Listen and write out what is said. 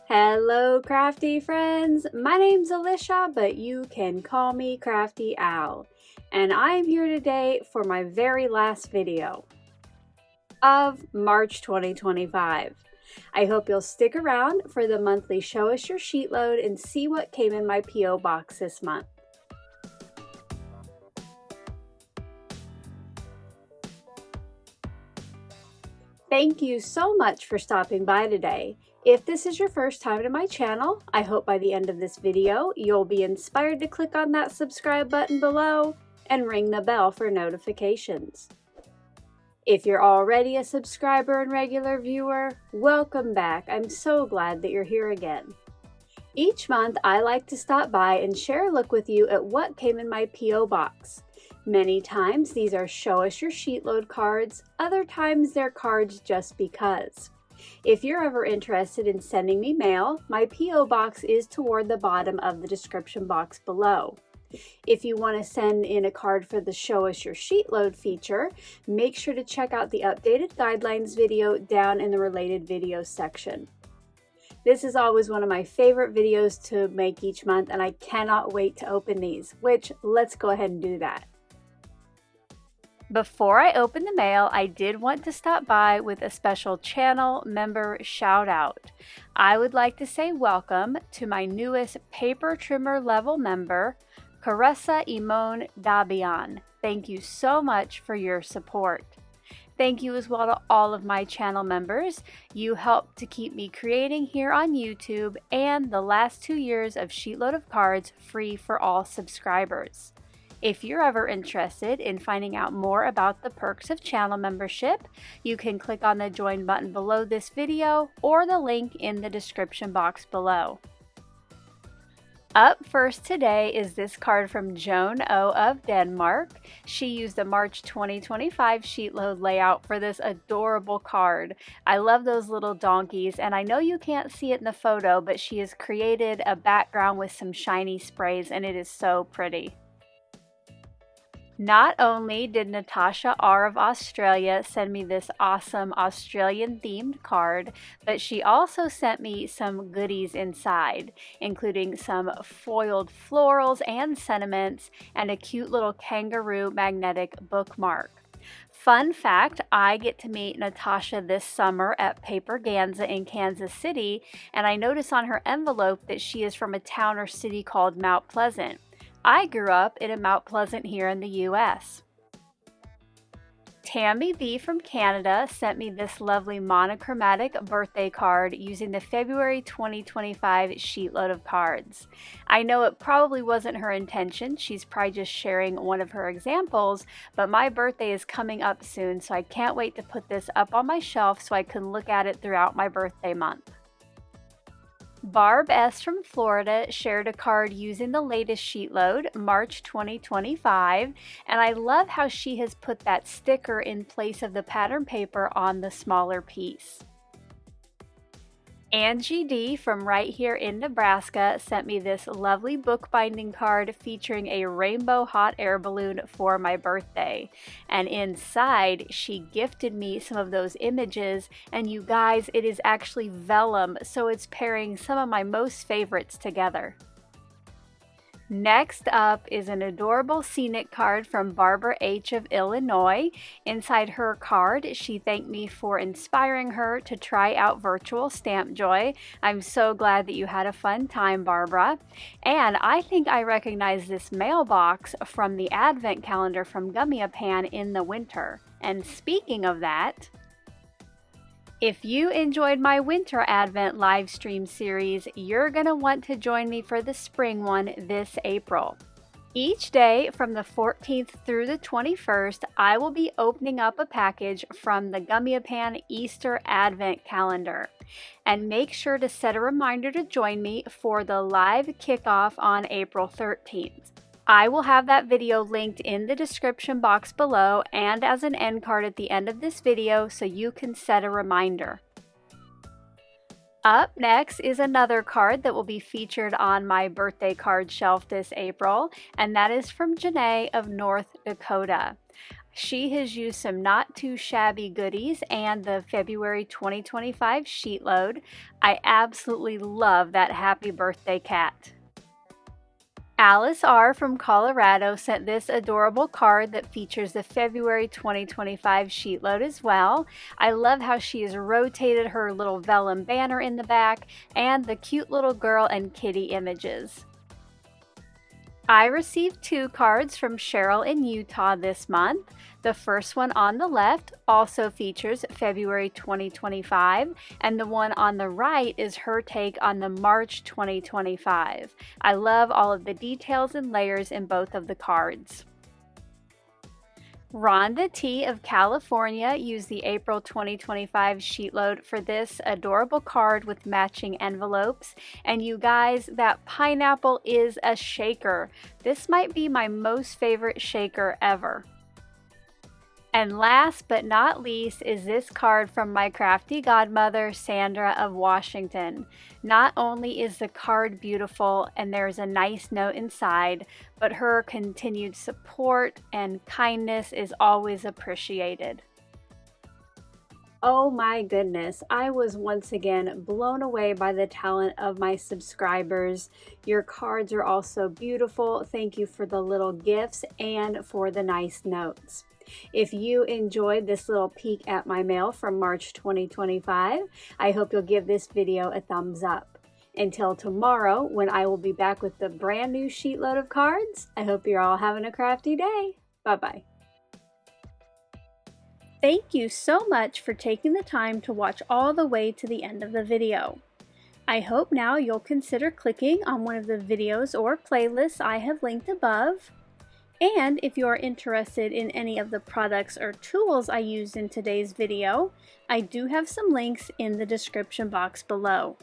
Hello crafty friends, my name's Alicia, but you can call me Crafty Owl, and I'm here today for my very last video of March 2025. I hope you'll stick around for the monthly Show Us Your SheetLoad and see what came in my P.O. box this month. Thank you so much for stopping by today. If this is your first time to my channel, I hope by the end of this video you'll be inspired to click on that subscribe button below and ring the bell for notifications. If you're already a subscriber and regular viewer, welcome back. I'm so glad that you're here again. Each month I like to stop by and share a look with you at what came in my P.O. box. Many times these are Show Us Your SheetLoad cards, other times they're cards just because. If you're ever interested in sending me mail, my P.O. box is toward the bottom of the description box below. If you want to send in a card for the Show Us Your SheetLoad feature, make sure to check out the updated guidelines video down in the related videos section. This is always one of my favorite videos to make each month, and I cannot wait to open these, which let's go ahead and do that. Before I open the mail, I did want to stop by with a special channel member shout out. I would like to say welcome to my newest paper trimmer level member, Caressa Imon Dabian. Thank you so much for your support. Thank you as well to all of my channel members. You helped to keep me creating here on YouTube and the last 2 years of SheetLoad of cards free for all subscribers. If you're ever interested in finding out more about the perks of channel membership, you can click on the join button below this video or the link in the description box below. Up first today is this card from Joan O of Denmark. She used the March 2025 SheetLoad layout for this adorable card. I love those little donkeys, and I know you can't see it in the photo, but she has created a background with some shiny sprays, and it is so pretty. Not only did Natasha R of Australia send me this awesome Australian themed card, but she also sent me some goodies inside, including some foiled florals and sentiments and a cute little kangaroo magnetic bookmark. Fun fact, I get to meet Natasha this summer at Paperganza in Kansas City, and I notice on her envelope that she is from a town or city called Mount Pleasant. I grew up in Mount Pleasant here in the U.S. Tammy B from Canada sent me this lovely monochromatic birthday card using the February 2025 SheetLoad of cards. I know it probably wasn't her intention, she's probably just sharing one of her examples, but my birthday is coming up soon, so I can't wait to put this up on my shelf so I can look at it throughout my birthday month. Barb S from Florida shared a card using the latest SheetLoad, March 2025, and I love how she has put that sticker in place of the pattern paper on the smaller piece. Angie D from right here in Nebraska sent me this lovely bookbinding card featuring a rainbow hot air balloon for my birthday. And inside, she gifted me some of those images, and you guys, it is actually vellum, so it's pairing some of my most favorites together. Next up is an adorable scenic card from Barbara H of Illinois. Inside her card, she thanked me for inspiring her to try out virtual Stamp Joy. I'm so glad that you had a fun time, Barbara. And I think I recognize this mailbox from the advent calendar from Gummiapan in the winter. And speaking of that, if you enjoyed my winter advent live stream series, you're going to want to join me for the spring one this April. Each day from the 14th through the 21st, I will be opening up a package from the Gummiapan Easter Advent Calendar. And make sure to set a reminder to join me for the live kickoff on April 13th. I will have that video linked in the description box below and as an end card at the end of this video so you can set a reminder. Up next is another card that will be featured on my birthday card shelf this April, and that is from Janae of North Dakota. She has used some not too shabby goodies and the February 2025 sheet load. I absolutely love that happy birthday cat. Alice R. from Colorado sent this adorable card that features the February 2025 sheet load as well. I love how she has rotated her little vellum banner in the back and the cute little girl and kitty images. I received 2 cards from Cheryl in Utah this month. The first one on the left also features February 2025, and the one on the right is her take on the March 2025. I love all of the details and layers in both of the cards. Rhonda T. of California used the April 2025 sheet load for this adorable card with matching envelopes. And you guys, that pineapple is a shaker. This might be my most favorite shaker ever. And last but not least is this card from my crafty godmother, Sandra of Washington. Not only is the card beautiful and there's a nice note inside, but her continued support and kindness is always appreciated. Oh my goodness, I was once again blown away by the talent of my subscribers. Your cards are all so beautiful. Thank you for the little gifts and for the nice notes. If you enjoyed this little peek at my mail from March 2025, I hope you'll give this video a thumbs up. Until tomorrow, when I will be back with the brand new sheet load of cards, I hope you're all having a crafty day. Bye-bye. Thank you so much for taking the time to watch all the way to the end of the video. I hope now you'll consider clicking on one of the videos or playlists I have linked above. And if you are interested in any of the products or tools I used in today's video, I do have some links in the description box below.